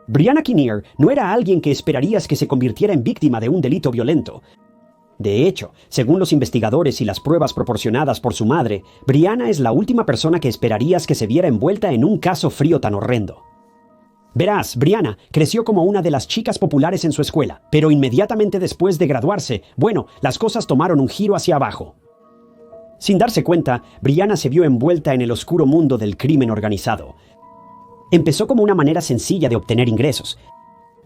Brianna Kinnear no era alguien que esperarías que se convirtiera en víctima de un delito violento. De hecho, según los investigadores y las pruebas proporcionadas por su madre, Brianna es la última persona que esperarías que se viera envuelta en un caso frío tan horrendo. Verás, Brianna creció como una de las chicas populares en su escuela, pero inmediatamente después de graduarse, las cosas tomaron un giro hacia abajo. Sin darse cuenta, Brianna se vio envuelta en el oscuro mundo del crimen organizado. Empezó como una manera sencilla de obtener ingresos,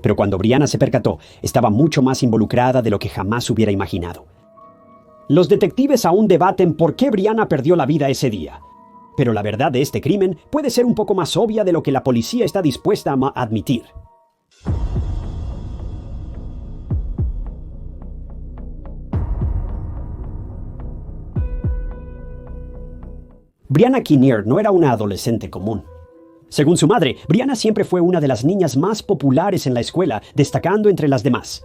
pero cuando Brianna se percató, estaba mucho más involucrada de lo que jamás hubiera imaginado. Los detectives aún debaten por qué Brianna perdió la vida ese día, pero la verdad de este crimen puede ser un poco más obvia de lo que la policía está dispuesta a admitir. Brianna Kinnear no era una adolescente común. Según su madre, Brianna siempre fue una de las niñas más populares en la escuela, destacando entre las demás.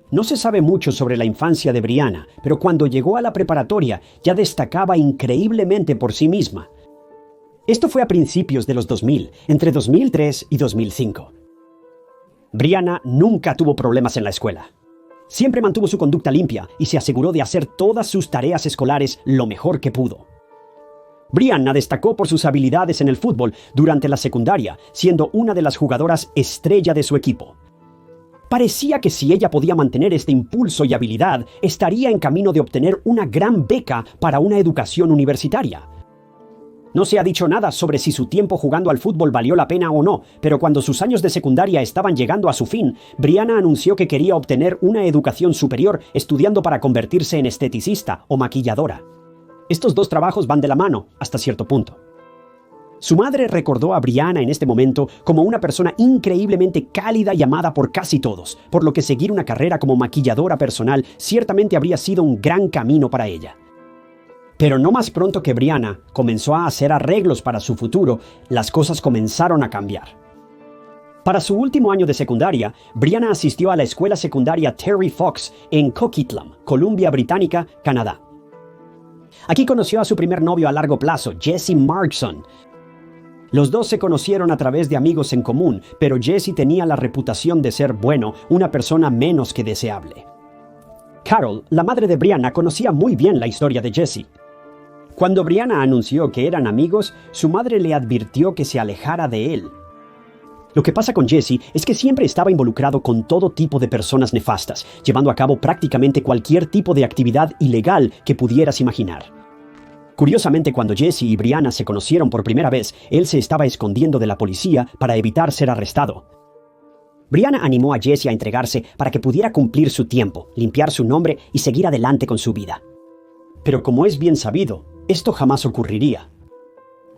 No se sabe mucho sobre la infancia de Brianna, pero cuando llegó a la preparatoria ya destacaba increíblemente por sí misma. Esto fue a principios de los 2000, entre 2003 y 2005. Brianna nunca tuvo problemas en la escuela. Siempre mantuvo su conducta limpia y se aseguró de hacer todas sus tareas escolares lo mejor que pudo. Brianna destacó por sus habilidades en el fútbol durante la secundaria, siendo una de las jugadoras estrella de su equipo. Parecía que si ella podía mantener este impulso y habilidad, estaría en camino de obtener una gran beca para una educación universitaria. No se ha dicho nada sobre si su tiempo jugando al fútbol valió la pena o no, pero cuando sus años de secundaria estaban llegando a su fin, Brianna anunció que quería obtener una educación superior estudiando para convertirse en esteticista o maquilladora. Estos dos trabajos van de la mano, hasta cierto punto. Su madre recordó a Brianna en este momento como una persona increíblemente cálida y amada por casi todos, por lo que seguir una carrera como maquilladora personal ciertamente habría sido un gran camino para ella. Pero no más pronto que Brianna comenzó a hacer arreglos para su futuro, las cosas comenzaron a cambiar. Para su último año de secundaria, Brianna asistió a la escuela secundaria Terry Fox en Coquitlam, Columbia Británica, Canadá. Aquí conoció a su primer novio a largo plazo, Jesse Markson. Los dos se conocieron a través de amigos en común, pero Jesse tenía la reputación de ser, una persona menos que deseable. Carol, la madre de Brianna, conocía muy bien la historia de Jesse. Cuando Brianna anunció que eran amigos, su madre le advirtió que se alejara de él. Lo que pasa con Jesse es que siempre estaba involucrado con todo tipo de personas nefastas, llevando a cabo prácticamente cualquier tipo de actividad ilegal que pudieras imaginar. Curiosamente, cuando Jesse y Brianna se conocieron por primera vez, él se estaba escondiendo de la policía para evitar ser arrestado. Brianna animó a Jesse a entregarse para que pudiera cumplir su tiempo, limpiar su nombre y seguir adelante con su vida. Pero como es bien sabido, esto jamás ocurriría.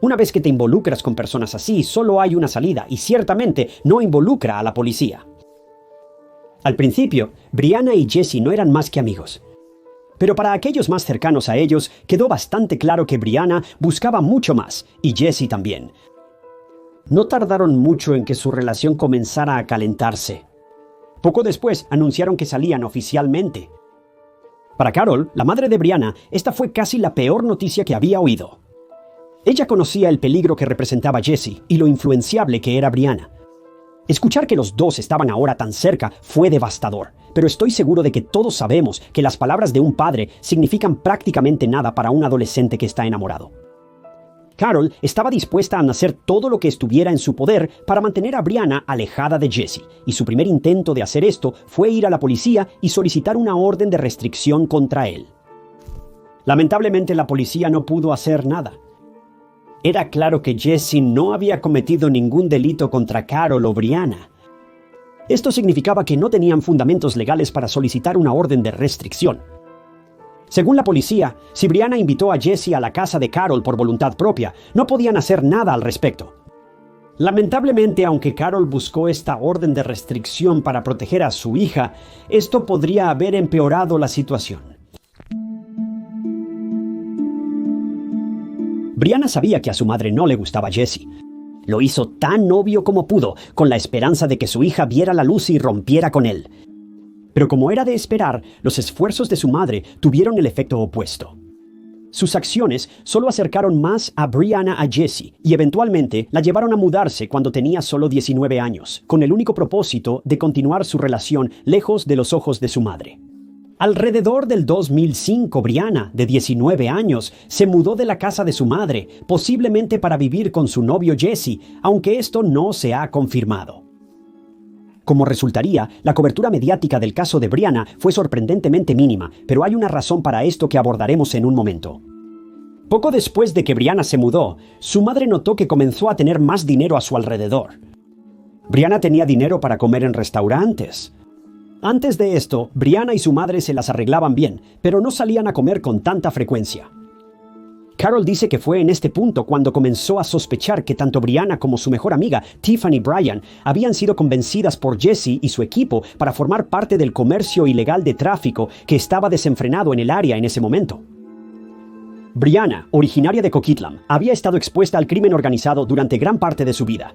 Una vez que te involucras con personas así, solo hay una salida y ciertamente no involucra a la policía. Al principio, Brianna y Jesse no eran más que amigos. Pero para aquellos más cercanos a ellos, quedó bastante claro que Brianna buscaba mucho más, y Jesse también. No tardaron mucho en que su relación comenzara a calentarse. Poco después anunciaron que salían oficialmente. Para Carol, la madre de Brianna, esta fue casi la peor noticia que había oído. Ella conocía el peligro que representaba Jesse y lo influenciable que era Brianna. Escuchar que los dos estaban ahora tan cerca fue devastador, pero estoy seguro de que todos sabemos que las palabras de un padre significan prácticamente nada para un adolescente que está enamorado. Carol estaba dispuesta a hacer todo lo que estuviera en su poder para mantener a Brianna alejada de Jesse, y su primer intento de hacer esto fue ir a la policía y solicitar una orden de restricción contra él. Lamentablemente, la policía no pudo hacer nada. Era claro que Jesse no había cometido ningún delito contra Carol o Brianna. Esto significaba que no tenían fundamentos legales para solicitar una orden de restricción. Según la policía, si Brianna invitó a Jesse a la casa de Carol por voluntad propia, no podían hacer nada al respecto. Lamentablemente, aunque Carol buscó esta orden de restricción para proteger a su hija, esto podría haber empeorado la situación. Brianna sabía que a su madre no le gustaba Jesse. Lo hizo tan obvio como pudo, con la esperanza de que su hija viera la luz y rompiera con él. Pero como era de esperar, los esfuerzos de su madre tuvieron el efecto opuesto. Sus acciones solo acercaron más a Brianna a Jesse y eventualmente la llevaron a mudarse cuando tenía solo 19 años, con el único propósito de continuar su relación lejos de los ojos de su madre. Alrededor del 2005, Brianna, de 19 años, se mudó de la casa de su madre, posiblemente para vivir con su novio Jesse, aunque esto no se ha confirmado. Como resultaría, la cobertura mediática del caso de Brianna fue sorprendentemente mínima, pero hay una razón para esto que abordaremos en un momento. Poco después de que Brianna se mudó, su madre notó que comenzó a tener más dinero a su alrededor. Brianna tenía dinero para comer en restaurantes. Antes de esto, Brianna y su madre se las arreglaban bien, pero no salían a comer con tanta frecuencia. Carol dice que fue en este punto cuando comenzó a sospechar que tanto Brianna como su mejor amiga, Tiffany Bryan, habían sido convencidas por Jesse y su equipo para formar parte del comercio ilegal de tráfico que estaba desenfrenado en el área en ese momento. Brianna, originaria de Coquitlam, había estado expuesta al crimen organizado durante gran parte de su vida.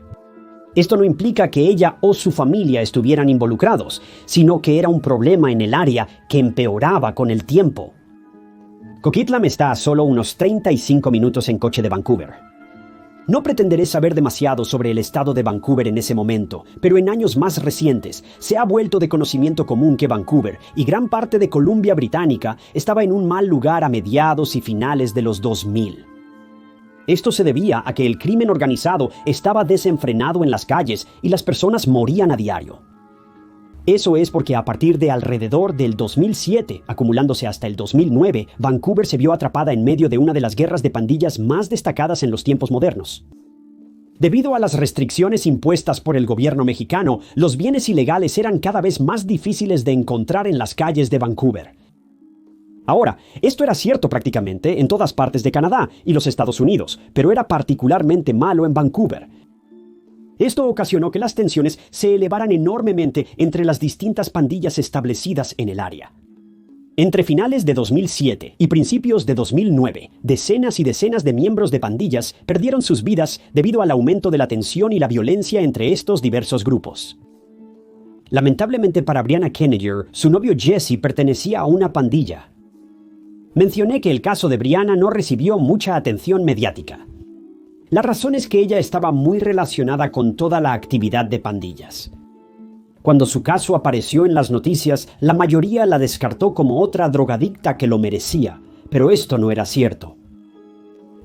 Esto no implica que ella o su familia estuvieran involucrados, sino que era un problema en el área que empeoraba con el tiempo. Coquitlam está a solo unos 35 minutos en coche de Vancouver. No pretenderé saber demasiado sobre el estado de Vancouver en ese momento, pero en años más recientes se ha vuelto de conocimiento común que Vancouver y gran parte de Columbia Británica estaba en un mal lugar a mediados y finales de los 2000. Esto se debía a que el crimen organizado estaba desenfrenado en las calles y las personas morían a diario. Eso es porque a partir de alrededor del 2007, acumulándose hasta el 2009, Vancouver se vio atrapada en medio de una de las guerras de pandillas más destacadas en los tiempos modernos. Debido a las restricciones impuestas por el gobierno mexicano, los bienes ilegales eran cada vez más difíciles de encontrar en las calles de Vancouver. Ahora, esto era cierto prácticamente en todas partes de Canadá y los Estados Unidos, pero era particularmente malo en Vancouver. Esto ocasionó que las tensiones se elevaran enormemente entre las distintas pandillas establecidas en el área. Entre finales de 2007 y principios de 2009, decenas y decenas de miembros de pandillas perdieron sus vidas debido al aumento de la tensión y la violencia entre estos diversos grupos. Lamentablemente para Brianna Kennedy, su novio Jesse pertenecía a una pandilla. Mencioné que el caso de Brianna no recibió mucha atención mediática. La razón es que ella estaba muy relacionada con toda la actividad de pandillas. Cuando su caso apareció en las noticias, la mayoría la descartó como otra drogadicta que lo merecía, pero esto no era cierto.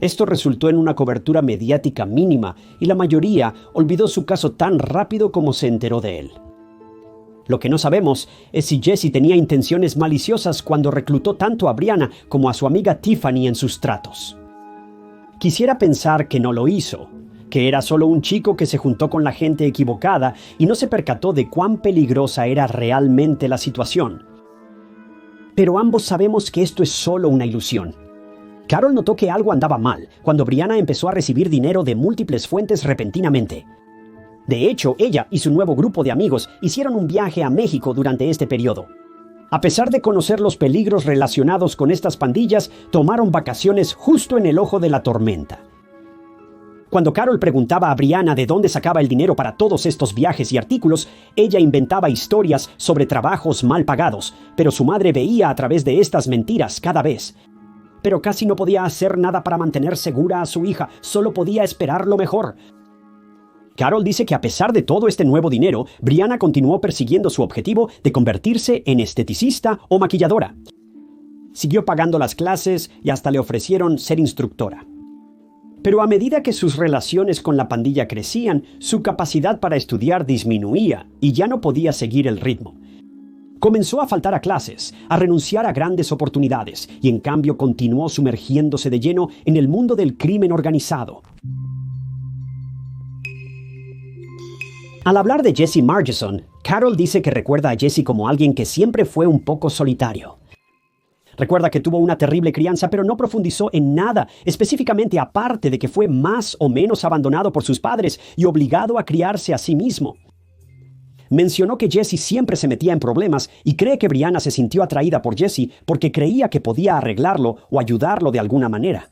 Esto resultó en una cobertura mediática mínima y la mayoría olvidó su caso tan rápido como se enteró de él. Lo que no sabemos es si Jesse tenía intenciones maliciosas cuando reclutó tanto a Brianna como a su amiga Tiffany en sus tratos. Quisiera pensar que no lo hizo, que era solo un chico que se juntó con la gente equivocada y no se percató de cuán peligrosa era realmente la situación. Pero ambos sabemos que esto es solo una ilusión. Carol notó que algo andaba mal cuando Brianna empezó a recibir dinero de múltiples fuentes repentinamente. De hecho, ella y su nuevo grupo de amigos hicieron un viaje a México durante este periodo. A pesar de conocer los peligros relacionados con estas pandillas, tomaron vacaciones justo en el ojo de la tormenta. Cuando Carol preguntaba a Brianna de dónde sacaba el dinero para todos estos viajes y artículos, ella inventaba historias sobre trabajos mal pagados, pero su madre veía a través de estas mentiras cada vez. Pero casi no podía hacer nada para mantener segura a su hija, solo podía esperar lo mejor. Carol dice que a pesar de todo este nuevo dinero, Brianna continuó persiguiendo su objetivo de convertirse en esteticista o maquilladora. Siguió pagando las clases y hasta le ofrecieron ser instructora. Pero a medida que sus relaciones con la pandilla crecían, su capacidad para estudiar disminuía y ya no podía seguir el ritmo. Comenzó a faltar a clases, a renunciar a grandes oportunidades y en cambio continuó sumergiéndose de lleno en el mundo del crimen organizado. Al hablar de Jesse Margeson, Carol dice que recuerda a Jesse como alguien que siempre fue un poco solitario. Recuerda que tuvo una terrible crianza, pero no profundizó en nada, específicamente aparte de que fue más o menos abandonado por sus padres y obligado a criarse a sí mismo. Mencionó que Jesse siempre se metía en problemas y cree que Brianna se sintió atraída por Jesse porque creía que podía arreglarlo o ayudarlo de alguna manera.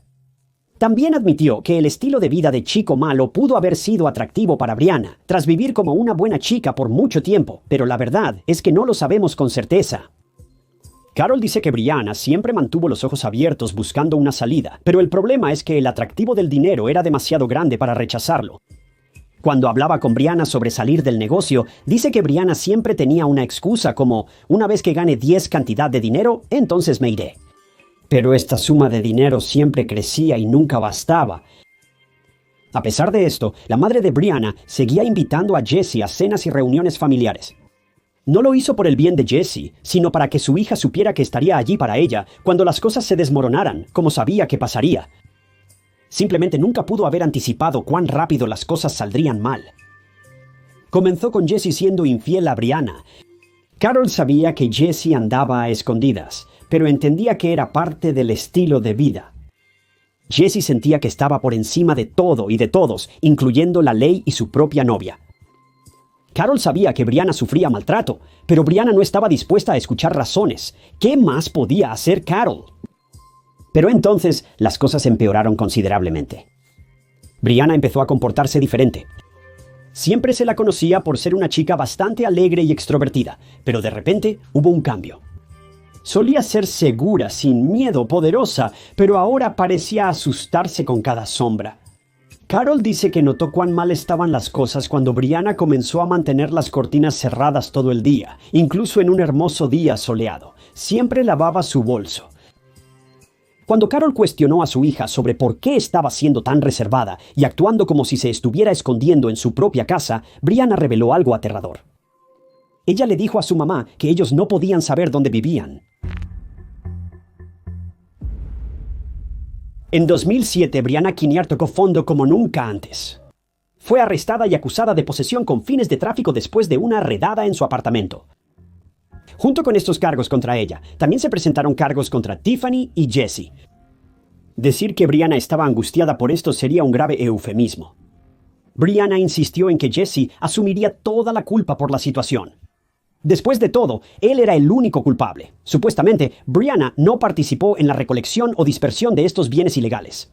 También admitió que el estilo de vida de chico malo pudo haber sido atractivo para Brianna, tras vivir como una buena chica por mucho tiempo, pero la verdad es que no lo sabemos con certeza. Carol dice que Brianna siempre mantuvo los ojos abiertos buscando una salida, pero el problema es que el atractivo del dinero era demasiado grande para rechazarlo. Cuando hablaba con Brianna sobre salir del negocio, dice que Brianna siempre tenía una excusa como, una vez que gane 10 cantidad de dinero, entonces me iré. Pero esta suma de dinero siempre crecía y nunca bastaba. A pesar de esto, la madre de Brianna seguía invitando a Jessie a cenas y reuniones familiares. No lo hizo por el bien de Jessie, sino para que su hija supiera que estaría allí para ella cuando las cosas se desmoronaran, como sabía que pasaría. Simplemente nunca pudo haber anticipado cuán rápido las cosas saldrían mal. Comenzó con Jessie siendo infiel a Brianna. Carol sabía que Jessie andaba a escondidas, pero entendía que era parte del estilo de vida. Jessie sentía que estaba por encima de todo y de todos, incluyendo la ley y su propia novia. Carol sabía que Brianna sufría maltrato, pero Brianna no estaba dispuesta a escuchar razones. ¿Qué más podía hacer Carol? Pero entonces las cosas empeoraron considerablemente. Brianna empezó a comportarse diferente. Siempre se la conocía por ser una chica bastante alegre y extrovertida, pero de repente hubo un cambio. Solía ser segura, sin miedo, poderosa, pero ahora parecía asustarse con cada sombra. Carol dice que notó cuán mal estaban las cosas cuando Brianna comenzó a mantener las cortinas cerradas todo el día, incluso en un hermoso día soleado. Siempre lavaba su bolso. Cuando Carol cuestionó a su hija sobre por qué estaba siendo tan reservada y actuando como si se estuviera escondiendo en su propia casa, Brianna reveló algo aterrador. Ella le dijo a su mamá que ellos no podían saber dónde vivían. En 2007, Brianna Kinnear tocó fondo como nunca antes. Fue arrestada y acusada de posesión con fines de tráfico después de una redada en su apartamento. Junto con estos cargos contra ella, también se presentaron cargos contra Tiffany y Jessie. Decir que Brianna estaba angustiada por esto sería un grave eufemismo. Brianna insistió en que Jessie asumiría toda la culpa por la situación. Después de todo, él era el único culpable. Supuestamente, Brianna no participó en la recolección o dispersión de estos bienes ilegales.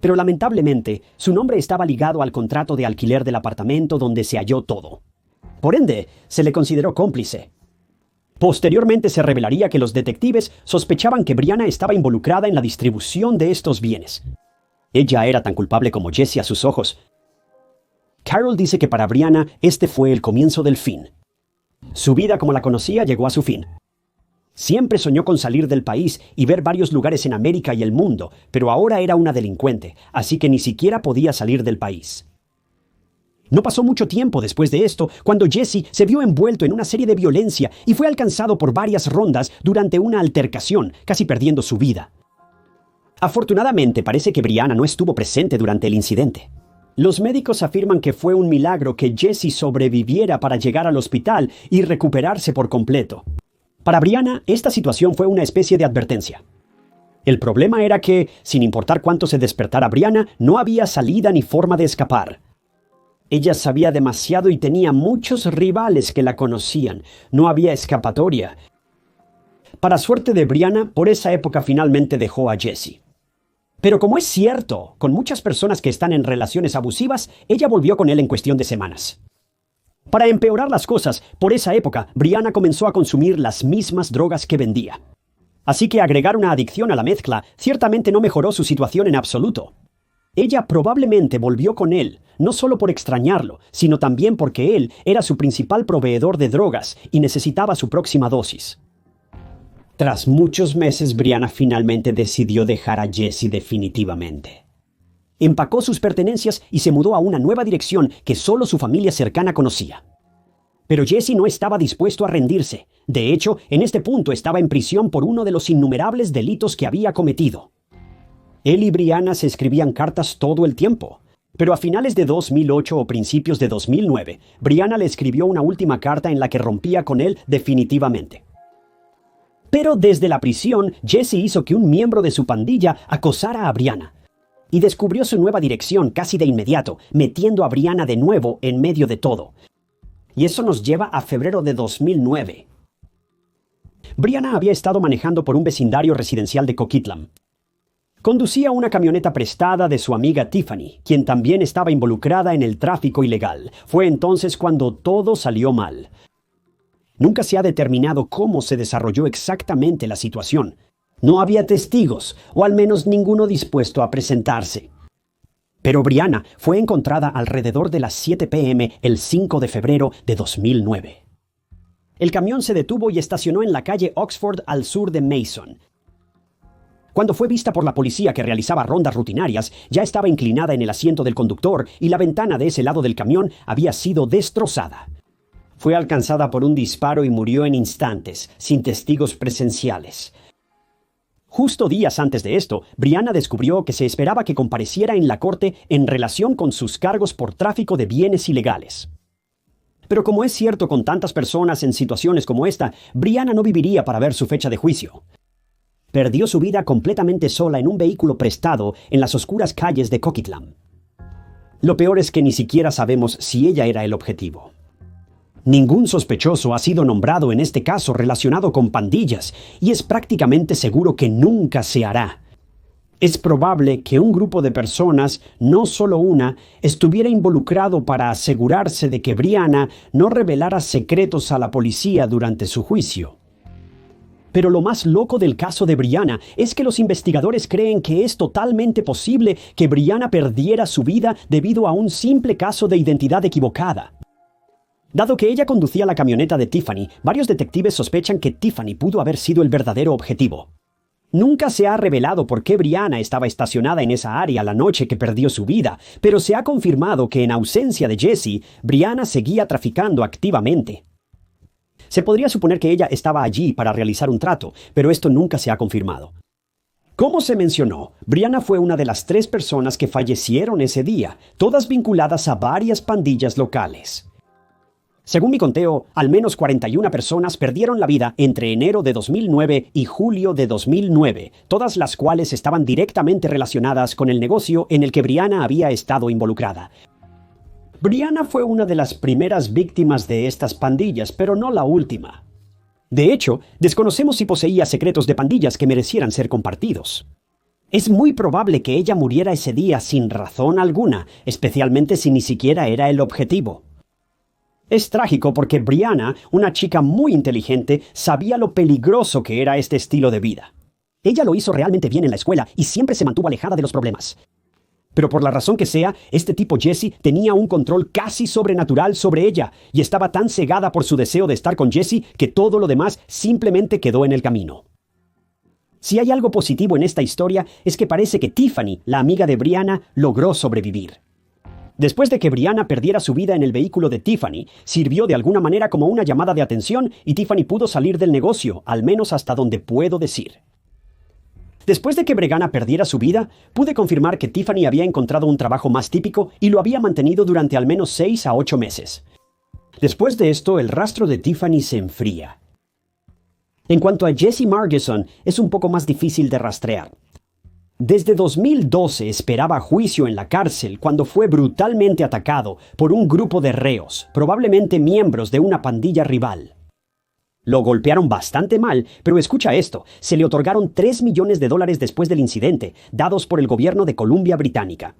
Pero lamentablemente, su nombre estaba ligado al contrato de alquiler del apartamento donde se halló todo. Por ende, se le consideró cómplice. Posteriormente se revelaría que los detectives sospechaban que Brianna estaba involucrada en la distribución de estos bienes. Ella era tan culpable como Jessie a sus ojos. Carol dice que para Brianna este fue el comienzo del fin. Su vida como la conocía llegó a su fin. Siempre soñó con salir del país y ver varios lugares en América y el mundo, pero ahora era una delincuente, así que ni siquiera podía salir del país. No pasó mucho tiempo después de esto cuando Jessie se vio envuelto en una serie de violencia y fue alcanzado por varias rondas durante una altercación, casi perdiendo su vida. Afortunadamente parece que Brianna no estuvo presente durante el incidente. Los médicos afirman que fue un milagro que Jessie sobreviviera para llegar al hospital y recuperarse por completo. Para Brianna, esta situación fue una especie de advertencia. El problema era que, sin importar cuánto se despertara Brianna, no había salida ni forma de escapar. Ella sabía demasiado y tenía muchos rivales que la conocían. No había escapatoria. Para suerte de Brianna, por esa época finalmente dejó a Jessie. Pero como es cierto, con muchas personas que están en relaciones abusivas, ella volvió con él en cuestión de semanas. Para empeorar las cosas, por esa época, Brianna comenzó a consumir las mismas drogas que vendía. Así que agregar una adicción a la mezcla ciertamente no mejoró su situación en absoluto. Ella probablemente volvió con él, no solo por extrañarlo, sino también porque él era su principal proveedor de drogas y necesitaba su próxima dosis. Tras muchos meses, Brianna finalmente decidió dejar a Jessie definitivamente. Empacó sus pertenencias y se mudó a una nueva dirección que solo su familia cercana conocía. Pero Jessie no estaba dispuesto a rendirse. De hecho, en este punto estaba en prisión por uno de los innumerables delitos que había cometido. Él y Brianna se escribían cartas todo el tiempo. Pero a finales de 2008 o principios de 2009, Brianna le escribió una última carta en la que rompía con él definitivamente. Pero desde la prisión, Jessie hizo que un miembro de su pandilla acosara a Brianna. Y descubrió su nueva dirección casi de inmediato, metiendo a Brianna de nuevo en medio de todo. Y eso nos lleva a febrero de 2009. Brianna había estado manejando por un vecindario residencial de Coquitlam. Conducía una camioneta prestada de su amiga Tiffany, quien también estaba involucrada en el tráfico ilegal. Fue entonces cuando todo salió mal. Nunca se ha determinado cómo se desarrolló exactamente la situación. No había testigos, o al menos ninguno dispuesto a presentarse. Pero Brianna fue encontrada alrededor de las 7 p.m. el 5 de febrero de 2009. El camión se detuvo y estacionó en la calle Oxford al sur de Mason. Cuando fue vista por la policía que realizaba rondas rutinarias, ya estaba inclinada en el asiento del conductor y la ventana de ese lado del camión había sido destrozada. Fue alcanzada por un disparo y murió en instantes, sin testigos presenciales. Justo días antes de esto, Brianna descubrió que se esperaba que compareciera en la corte en relación con sus cargos por tráfico de bienes ilegales. Pero como es cierto con tantas personas en situaciones como esta, Brianna no viviría para ver su fecha de juicio. Perdió su vida completamente sola en un vehículo prestado en las oscuras calles de Coquitlam. Lo peor es que ni siquiera sabemos si ella era el objetivo. Ningún sospechoso ha sido nombrado en este caso relacionado con pandillas, y es prácticamente seguro que nunca se hará. Es probable que un grupo de personas, no solo una, estuviera involucrado para asegurarse de que Brianna no revelara secretos a la policía durante su juicio. Pero lo más loco del caso de Brianna es que los investigadores creen que es totalmente posible que Brianna perdiera su vida debido a un simple caso de identidad equivocada. Dado que ella conducía la camioneta de Tiffany, varios detectives sospechan que Tiffany pudo haber sido el verdadero objetivo. Nunca se ha revelado por qué Brianna estaba estacionada en esa área la noche que perdió su vida, pero se ha confirmado que en ausencia de Jesse, Brianna seguía traficando activamente. Se podría suponer que ella estaba allí para realizar un trato, pero esto nunca se ha confirmado. Como se mencionó, Brianna fue una de las 3 personas que fallecieron ese día, todas vinculadas a varias pandillas locales. Según mi conteo, al menos 41 personas perdieron la vida entre enero de 2009 y julio de 2009, todas las cuales estaban directamente relacionadas con el negocio en el que Brianna había estado involucrada. Brianna fue una de las primeras víctimas de estas pandillas, pero no la última. De hecho, desconocemos si poseía secretos de pandillas que merecieran ser compartidos. Es muy probable que ella muriera ese día sin razón alguna, especialmente si ni siquiera era el objetivo. Es trágico porque Brianna, una chica muy inteligente, sabía lo peligroso que era este estilo de vida. Ella lo hizo realmente bien en la escuela y siempre se mantuvo alejada de los problemas. Pero por la razón que sea, este tipo Jesse tenía un control casi sobrenatural sobre ella y estaba tan cegada por su deseo de estar con Jesse que todo lo demás simplemente quedó en el camino. Si hay algo positivo en esta historia es que parece que Tiffany, la amiga de Brianna, logró sobrevivir. Después de que Brianna perdiera su vida en el vehículo de Tiffany, sirvió de alguna manera como una llamada de atención y Tiffany pudo salir del negocio, al menos hasta donde puedo decir. Después de que Brianna perdiera su vida, pude confirmar que Tiffany había encontrado un trabajo más típico y lo había mantenido durante al menos 6 a 8 meses. Después de esto, el rastro de Tiffany se enfría. En cuanto a Jesse Margeson, es un poco más difícil de rastrear. Desde 2012 esperaba juicio en la cárcel cuando fue brutalmente atacado por un grupo de reos, probablemente miembros de una pandilla rival. Lo golpearon bastante mal, pero escucha esto, se le otorgaron $3 millones después del incidente, dados por el gobierno de Columbia Británica.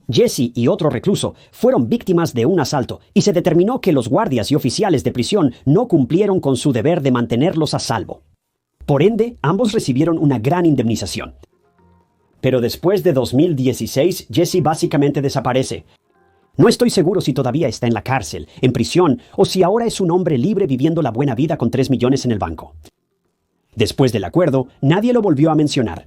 Jesse y otro recluso fueron víctimas de un asalto y se determinó que los guardias y oficiales de prisión no cumplieron con su deber de mantenerlos a salvo. Por ende, ambos recibieron una gran indemnización. Pero después de 2016, Jesse básicamente desaparece. No estoy seguro si todavía está en la cárcel, en prisión, o si ahora es un hombre libre viviendo la buena vida con $3 millones en el banco. Después del acuerdo, nadie lo volvió a mencionar.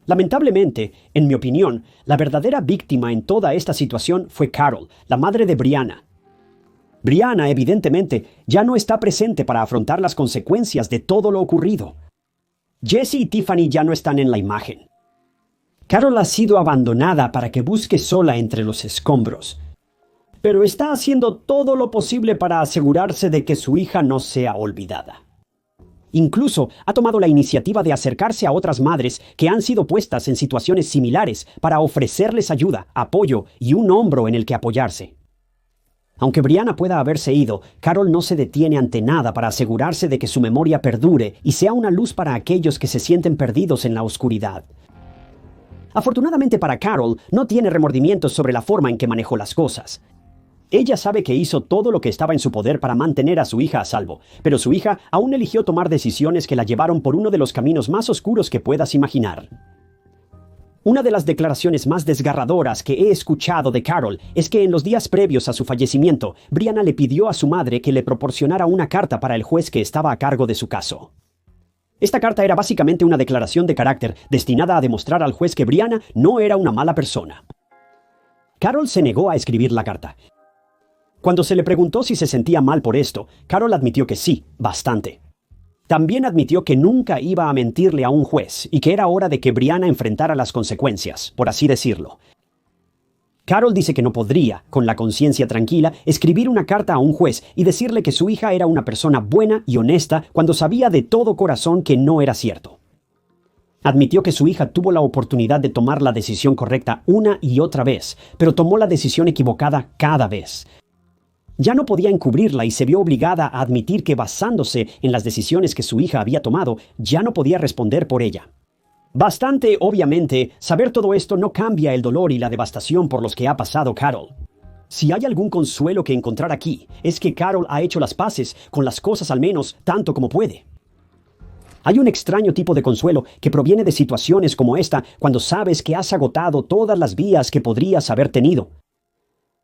Lamentablemente, en mi opinión, la verdadera víctima en toda esta situación fue Carol, la madre de Brianna. Brianna, evidentemente, ya no está presente para afrontar las consecuencias de todo lo ocurrido. Jesse y Tiffany ya no están en la imagen. Carol ha sido abandonada para que busque sola entre los escombros, pero está haciendo todo lo posible para asegurarse de que su hija no sea olvidada. Incluso ha tomado la iniciativa de acercarse a otras madres que han sido puestas en situaciones similares para ofrecerles ayuda, apoyo y un hombro en el que apoyarse. Aunque Brianna pueda haberse ido, Carol no se detiene ante nada para asegurarse de que su memoria perdure y sea una luz para aquellos que se sienten perdidos en la oscuridad. Afortunadamente para Carol, no tiene remordimientos sobre la forma en que manejó las cosas. Ella sabe que hizo todo lo que estaba en su poder para mantener a su hija a salvo, pero su hija aún eligió tomar decisiones que la llevaron por uno de los caminos más oscuros que puedas imaginar. Una de las declaraciones más desgarradoras que he escuchado de Carol es que en los días previos a su fallecimiento, Brianna le pidió a su madre que le proporcionara una carta para el juez que estaba a cargo de su caso. Esta carta era básicamente una declaración de carácter destinada a demostrar al juez que Brianna no era una mala persona. Carol se negó a escribir la carta. Cuando se le preguntó si se sentía mal por esto, Carol admitió que sí, bastante. También admitió que nunca iba a mentirle a un juez y que era hora de que Brianna enfrentara las consecuencias, por así decirlo. Carol dice que no podría, con la conciencia tranquila, escribir una carta a un juez y decirle que su hija era una persona buena y honesta cuando sabía de todo corazón que no era cierto. Admitió que su hija tuvo la oportunidad de tomar la decisión correcta una y otra vez, pero tomó la decisión equivocada cada vez. Ya no podía encubrirla y se vio obligada a admitir que basándose en las decisiones que su hija había tomado, ya no podía responder por ella. Bastante obviamente, saber todo esto no cambia el dolor y la devastación por los que ha pasado Carol. Si hay algún consuelo que encontrar aquí, es que Carol ha hecho las paces con las cosas al menos tanto como puede. Hay un extraño tipo de consuelo que proviene de situaciones como esta cuando sabes que has agotado todas las vías que podrías haber tenido.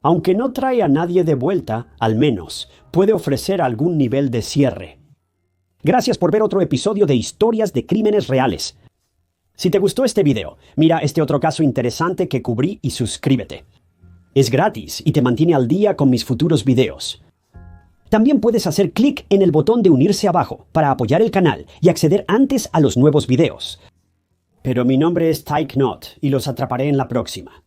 Aunque no trae a nadie de vuelta, al menos puede ofrecer algún nivel de cierre. Gracias por ver otro episodio de Historias de Crímenes Reales. Si te gustó este video, mira este otro caso interesante que cubrí y suscríbete. Es gratis y te mantiene al día con mis futuros videos. También puedes hacer clic en el botón de unirse abajo para apoyar el canal y acceder antes a los nuevos videos. Pero mi nombre es Ty Knott y los atraparé en la próxima.